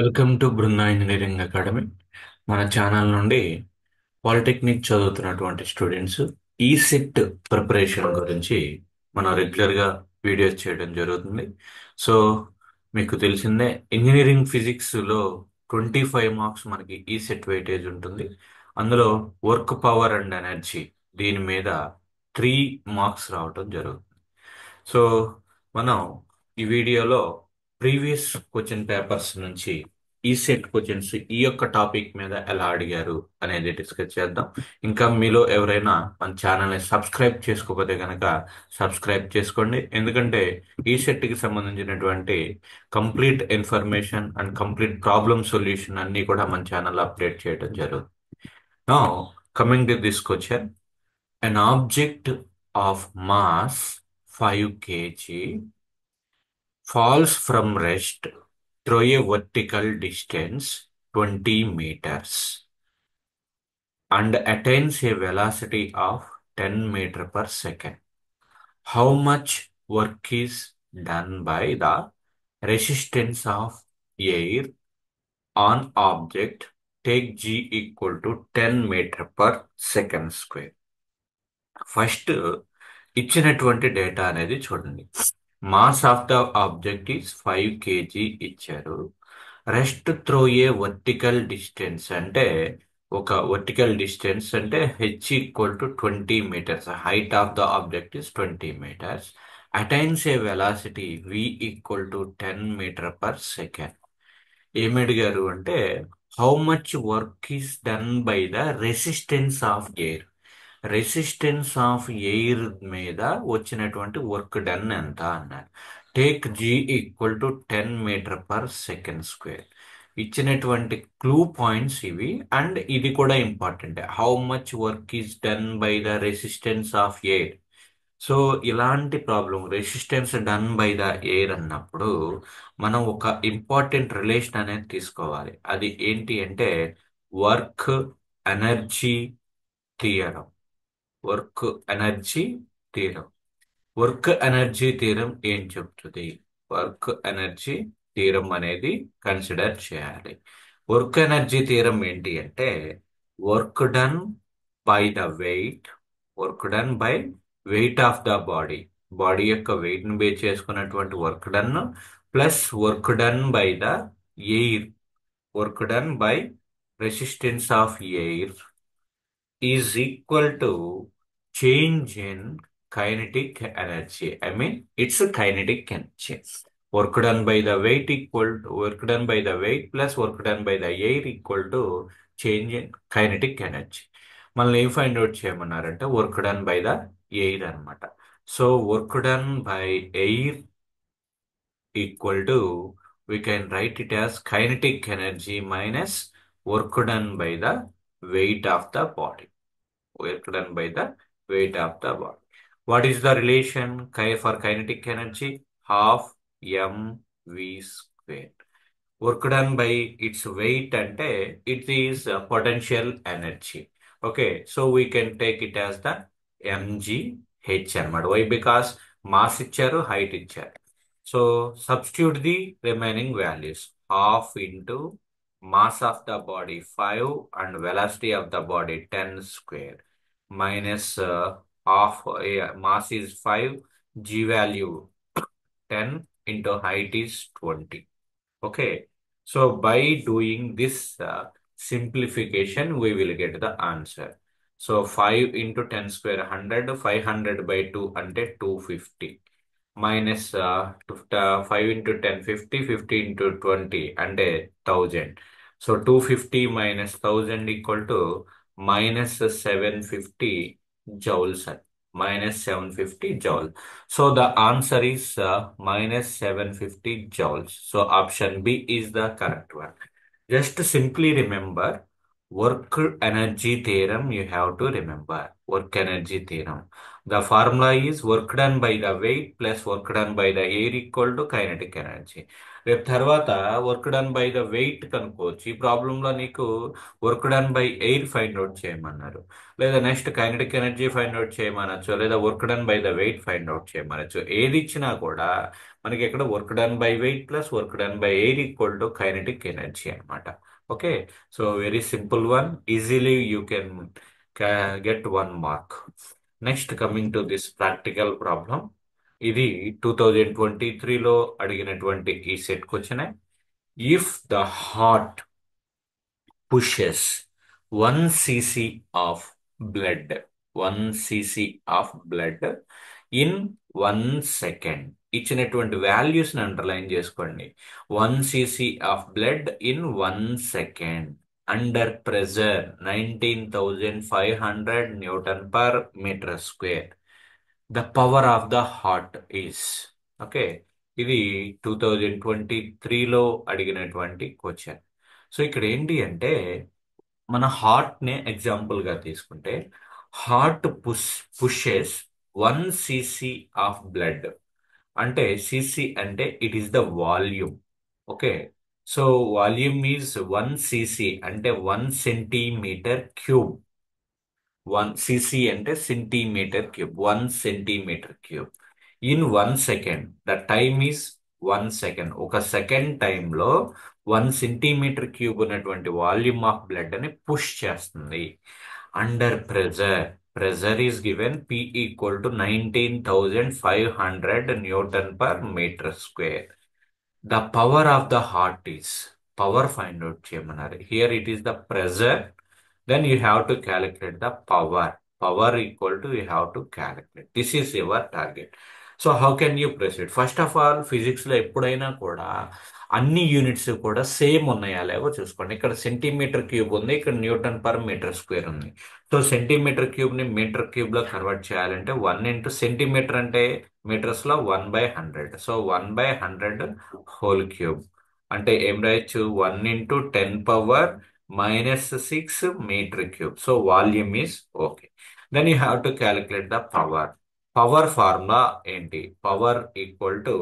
Welcome to Brinda engineering academy. మన channel నుండి polytechnic చదువుతున్నటువంటి స్టూడెంట్స్ ఈ సెట్ ప్రిపరేషన్ గురించి మనం రెగ్యులర్గా వీడియోస్ చేయడం జరుగుతుంది. సో మీకు తెలిసిందే, ఇంజనీరింగ్ ఫిజిక్స్లో 25 మార్క్స్ మనకి ఈ సెట్ వెయిటేజ్ ఉంటుంది. అందులో వర్క్ పవర్ అండ్ ఎనర్జీ దీని మీద 3 మార్క్స్ రావడం జరుగుతుంది. సో మనం ఈ వీడియోలో ప్రీవియస్ క్వశ్చన్ పేపర్స్ నుంచి ఈ సెట్ క్వశ్చన్స్ ఈ యొక్క టాపిక్ మీద ఎలా అడిగారు అనేది డిస్కస్ చేద్దాం. ఇంకా మీలో ఎవరైనా మన ఛానల్ని సబ్స్క్రైబ్ చేసుకోకపోతే కనుక సబ్స్క్రైబ్ చేసుకోండి, ఎందుకంటే ఈ సెట్కి సంబంధించినటువంటి complete information and complete problem solution అన్నీ కూడా మన ఛానల్లో అప్డేట్ చేయడం జరుగుతుంది. Now coming to this question, an object of mass 5 kg falls from rest through a vertical distance 20 meters and attains a velocity of 10 meter per second. How much work is done by the resistance of air on object? Take g equal to 10 meter per second square. First ఇచ్చినటువంటి data అనేది చూడండి. Mass of the object is 5 kg ఇచ్చారు. Rest through a vertical distance అంటే ఒక vertical distance అంటే H equal to 20 metres, height of the object is 20 metres, attains a velocity V equal to 10 metre per second. ఏమి అడిగారు అంటే how much work is done by the resistance of air. Resistance of air మీద వచ్చినటువంటి work done ఎంత అన్నారు. Take g equal to 10 metre per second square. ఇచ్చినటువంటి clue points ఇవి, and ఇది కూడా important. How much work is done by the resistance of air. So ఇలాంటి problem resistance done by the air అన్నప్పుడు మనం ఒక ఇంపార్టెంట్ రిలేషన్ అనేది తీసుకోవాలి. అది ఏంటి అంటే work energy theorem. Work energy theorem. Work energy theorem ఏం చెప్తుంది? వర్క్ ఎనర్జీ థియరం అనేది కన్సిడర్ చేయాలి. వర్క్ ఎనర్జీ థియరం ఏంటి అంటే work done by the weight, work done by weight of the body, body యొక్క వెయిట్ ని బేస్ చేసుకున్నటువంటి work done plus work done by the air, work done by resistance of air is equal to change in kinetic energy. I mean, it's a kinetic energy. Work done by the weight equal to work done by the weight plus work done by the air equal to change in kinetic energy. మనల్ని ఏం find out చేయమన్నారంటే work done by the air అనమాట. So work done by air equal to, we can write it as kinetic energy minus work done by the weight of the body. Work done by the weight of the body. What is the relation for kinetic energy? Half mv square. Work done by its weight ante it is potential energy. Okay, so we can take it as the mgh అన్నమాట. Why? Because mass ఇచ్చారు, height ఇచ్చారు. So substitute the remaining values. Half into mass of the body 5 and velocity of the body 10 square minus half, mass is 5, g value 10 into height is 20. Okay, so by doing this simplification we will get the answer. So 5 into 10 square 100, 500 by 2 అంటే 250 minus 5 into 10 50, 50 into 20 అంటే 1000. So 250 minus 1000 equal to minus 750 joules. Minus 750 joule. So the answer is minus 750 joules. So option B is the correct one. Just simply remember work energy theorem. You have to remember work energy theorem. The formula is work done by the weight plus work done by the air equal to kinetic energy. రేపు తర్వాత work done by the weight కనుక్కోవచ్చు. ఈ ప్రాబ్లంలో నీకు work done by air find out చేయమన్నారు, లేదా next kinetic energy find out చేయమనొచ్చు, లేదా work done by the weight find out చేయమనొచ్చు. ఏది ఇచ్చినా కూడా మనకి ఇక్కడ work done by weight plus work done by air equal to kinetic energy అనమాట. Okay, so very simple one, easily you can get 1 mark. Next coming to this practical problem. ఇది 2023లో అడిగినటువంటి ఈ set question. If the heart pushes 1 cc of blood, 1 cc of blood in 1 second. ఇచ్చినటువంటి values ని underline చేసుకోండి. 1 cc of blood in 1 second under pressure 19,500 newton per metre square. The power of the heart is. Okay, ఇది 2023లో అడిగినటువంటి question. So ఇక్కడ ఏంటి అంటే మన హార్ట్ నే ఎగ్జాంపుల్ గా తీసుకుంటే, heart pushes 1 cc of blood. అంటే సిసి అంటే it is the volume. Okay, so volume is 1 cc అంటే 1 సెంటీమీటర్ క్యూబ్. 1 cc అంటే centimetre cube, 1 centimetre cube. In 1 second the time is 1 second. ఒక సెకండ్ టైంలో 1 centimetre cube ఉన్నటువంటి volume of blood అని push చేస్తుంది. Under pressure, pressure is given P equal to 19,500 newton per metre square. The power of the heart is, power find out చేయమన్నారు. Here it is the pressure, then you have to calculate the power. Power equal to you have to calculate. This is your target. So how can you proceed? First of all, physics లో ఎప్పుడైనా కూడా అన్ని units కూడా same ఉన్నాయా లేవో చూసుకోండి. ఇక్కడ centimetre cube ఉంది, ఇక్కడ న్యూటన్ పర్ మీటర్ స్క్వేర్ ఉంది. సో సెంటీమీటర్ క్యూబ్ ని మీటర్ క్యూబ్ లో కన్వర్ట్ చేయాలంటే 1 సెంటీమీటర్ అంటే మీటర్స్ లో 1/100. సో 1/100 హోల్ క్యూబ్ అంటే ఏం రాయొచ్చు, 1 × 10⁻⁻⁶ meter cube. So volume is okay. Then you have to calculate the power. Power formula ఏంటి? Power equal to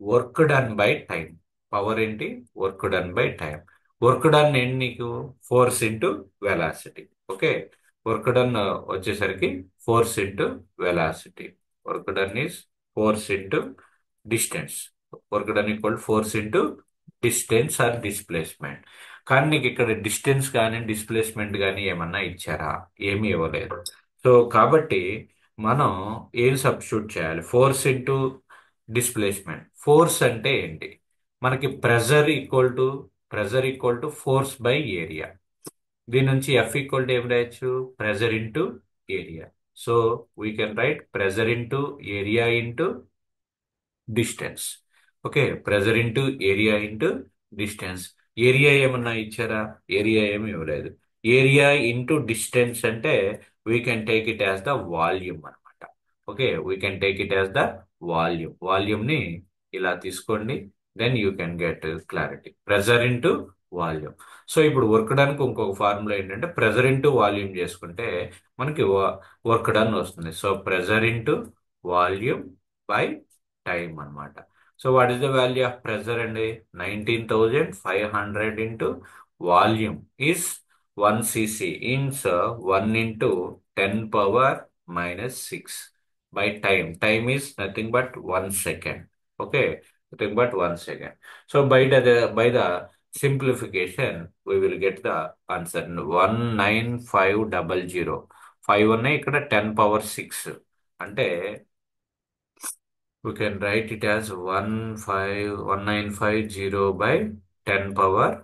work done by time. Power ఏంటి? Work done by time. Work done ఏంటి నీకు? Force into velocity. Okay, work done వచ్చేసరికి force into velocity. Work done is force into distance. Work done equal force into distance or displacement. కానీ నీకు ఇక్కడ distance కానీ displacement కానీ ఏమన్నా ఇచ్చారా? ఏమీ ఇవ్వలేదు. సో కాబట్టి మనం ఏం సబ్స్టిట్యూట్ చేయాలి? Force into displacement. ఫోర్స్ అంటే ఏంటి? మనకి pressure equal to force by area. దీని నుంచి ఎఫ్ ఈక్వల్ టు ఏం రాయొచ్చు? Pressure into area. So we can write pressure into area into distance. Okay, pressure into area into distance. Area ఏమన్నా ఇచ్చారా? Area ఏమి ఇవ్వలేదు. ఏరియా ఇంటూ డిస్టెన్స్ అంటే we can take it as the volume అనమాట. Okay, we can take it as the volume. Volume ని ఇలా తీసుకోండి, then you can get clarity. Pressure into volume. So ఇప్పుడు వర్క్ డన్ కు ఇంకొక ఫార్ములా ఏంటంటే pressure into volume చేసుకుంటే మనకి వర్క్ డన్ వస్తుంది. So pressure into volume by time అన్నమాట. So what is the value of pressure అండి? 19,500 ఇంటూ వాల్యూమ్ ఈస్ 1 cc ఇన్స్ 1 × 10⁻⁻⁶ by time. Time is nothing but 1 second. Okay, nothing but 1 second. So by the simplification we will get the answer 19500. 5 ఉన్నాయి, ఇక్కడ 10⁻⁶. అంటే we can write it as 1950 by 10⁻⁶.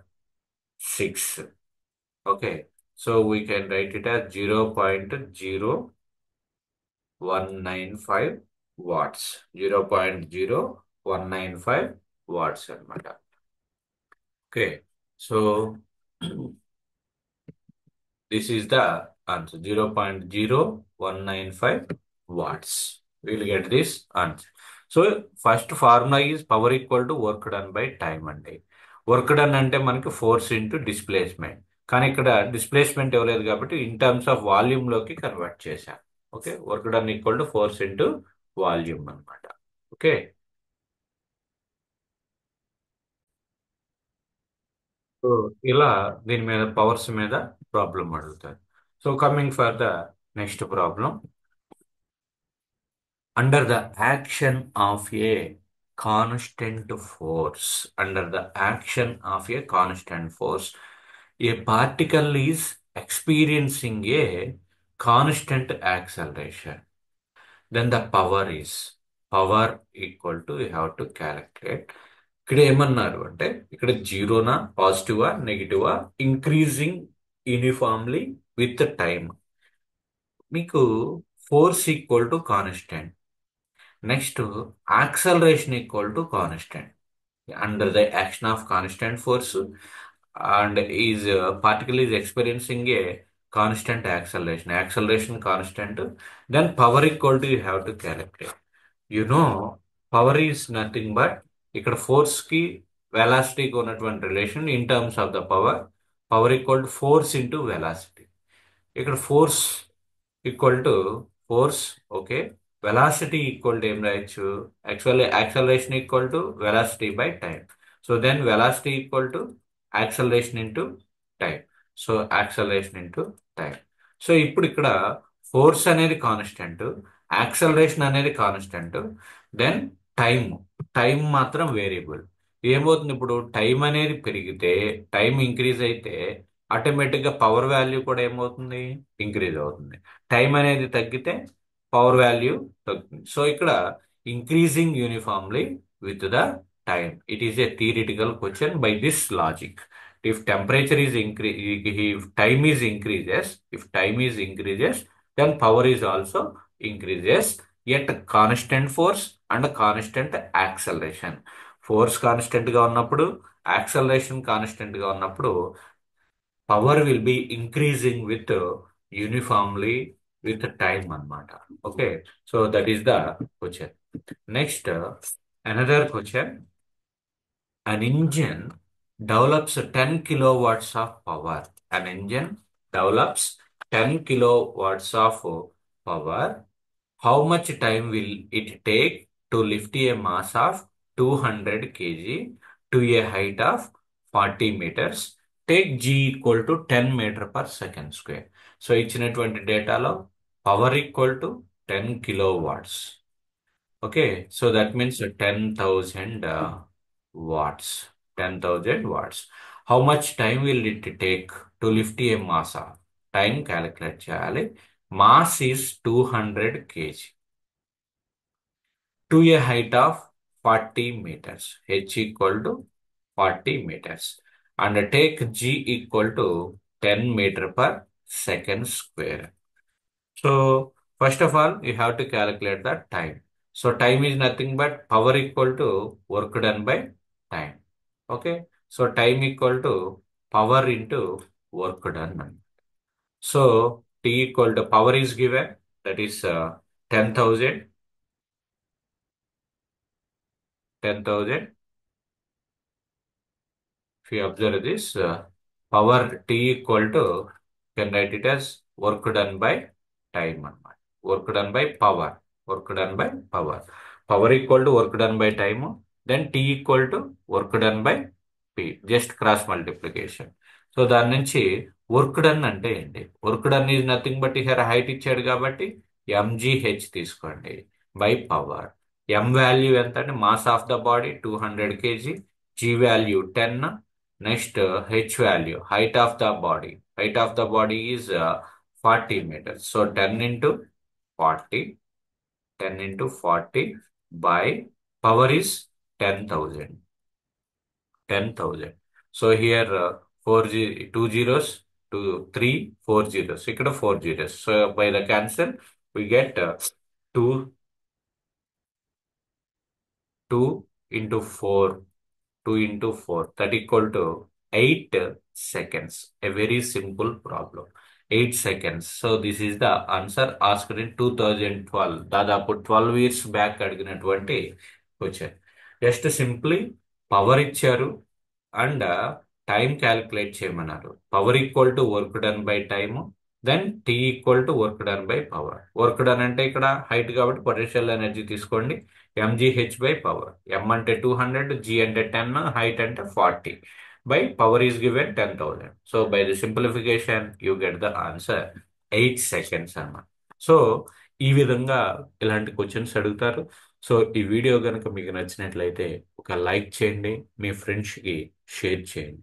Okay, so we can write it as 0.0195 watts. 0.0195 watts అన్నమాట. Okay, so this is the answer, 0.0195 watts. We will get this answer. So first formula is power equal to work done by time అండి. Work done అంటే మనకి force into displacement, కానీ ఇక్కడ displacement ఇవ్వలేదు కాబట్టి in terms of volume లోకి convert చేశాను. Okay, work done equal to force into volume అనమాట. ఓకే, సో ఇలా దీని మీద పవర్స్ మీద ప్రాబ్లం అడుగుతారు. So coming for the next problem. Under the action of a constant force, under the action of a constant force, a particle is experiencing a constant acceleration. Then the power equal to, you have to calculate. ఇక్కడ ఏమన్నారు అంటే ఇక్కడ జీరోనా పాజిటివా నెగిటివా increasing uniformly with time. మీకు force equal to constant. Next acceleration equal to constant under the action of constant force and is particle is experiencing a constant acceleration constant. Then power equal to you have to calculate. You know power is nothing but ఇక్కడ force కి వెలాసిటీకి ఉన్నటువంటి relation in terms of the power. Power equal to force into velocity. ఇక్కడ force equal to force, okay, velocity equal to ఏం రాయొచ్చు, actually acceleration equal to velocity by time. So then velocity equal to acceleration into time. So acceleration into time. So ఇప్పుడు ఇక్కడ force అనేది constant, acceleration అనేది constant, then time, time మాత్రం variable. ఏమవుతుంది ఇప్పుడు, time అనేది పెరిగితే, టైం ఇంక్రీజ్ అయితే ఆటోమేటిక్గా పవర్ వాల్యూ కూడా ఏమవుతుంది, ఇంక్రీజ్ అవుతుంది. టైం అనేది తగ్గితే పవర్ వాల్యూ తగ్గుతుంది. సో ఇక్కడ increasing uniformly with the time. It is a theoretical question by this logic. If temperature is increase, if time is increases, then power is also increases. Yet constant force and constant acceleration. Force constant గా ఉన్నప్పుడు, acceleration constant గా ఉన్నప్పుడు, power will be increasing with uniformly with time అన్నమాట. Okay, so that is the question. Next, another question. An engine develops 10 kilowatts of power. An engine develops 10 kilowatts of power. How much time will it take to lift a mass of 200 kg to a height of 40 meters? Take G equal to 10 meter per second square. So ఇచ్చినటువంటి డేటాలో power equal to 10 kilowatts. Okay, so that means 10,000 watts. 10,000 watts. How much time will it take to lift a mass? Time calculate చేయాలి. Mass is 200 kg to a height of 40 meters. H equal to 40 meters. And take G equal to 10 meter per second square. So first of all, you have to calculate the time. So time is nothing but power equal to work done by time. Okay. So time equal to power into work done. So T equal to power is given, that is 10,000. 10,000. If you observe this, power T equal to, can write it as work done by time. Work done by power. Work done by power. Power equal to work done by time. Then T equal to work done by P. Just cross multiplication. So దాని నుంచి work done అంటే ఏంటి, work done is nothing but ఇక్కడ height ఇచ్చాడు కాబట్టి MGH తీసుకోండి by power. M value ఎంత అంటే mass of the body 200 kg, G value 10. Next H value height of the body. Height of the body is 40 meters. So 10 into 40, 10 into 40 by power is 10,000. 10,000. So here 2 zeros, 2, 3, 4 zeros. ఇక్కడ 4 zeros. So by the cancel, we get 2, 2 into 4, 2 into 4, that equal to 8 seconds. A very simple problem. 8 seconds. So this is the answer asked in 2012. దాదాపు 12 years back అడిగినటువంటి question. Just simply power ఇచ్చారు and time calculate చేయమన్నారు. Power equal to work done by time, then T equal to work done by power. Work done అంటే ఇక్కడ height కాబట్టి potential energy తీసుకోండి, MGH by power. M అంటే 200, G అంటే 10, height అంటే 40 by power is given 10,000. So by the simplification you get the answer 8 seconds అన్నమాట. So ఈ విధంగా ఇలాంటి క్వశ్చన్స్ అడుగుతారు. సో ఈ వీడియో కనుక మీకు నచ్చినట్లయితే ఒక లైక్ చేయండి, మీ ఫ్రెండ్స్కి షేర్ చేయండి.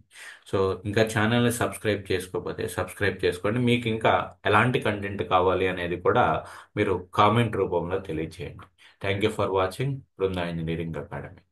సో ఇంకా ఛానల్ని సబ్స్క్రైబ్ చేసుకోకపోతే సబ్స్క్రైబ్ చేసుకోండి. మీకు ఇంకా ఎలాంటి కంటెంట్ కావాలి అనేది కూడా మీరు కామెంట్ రూపంలో తెలియచేయండి. Thank you for watching Brinda engineering academy.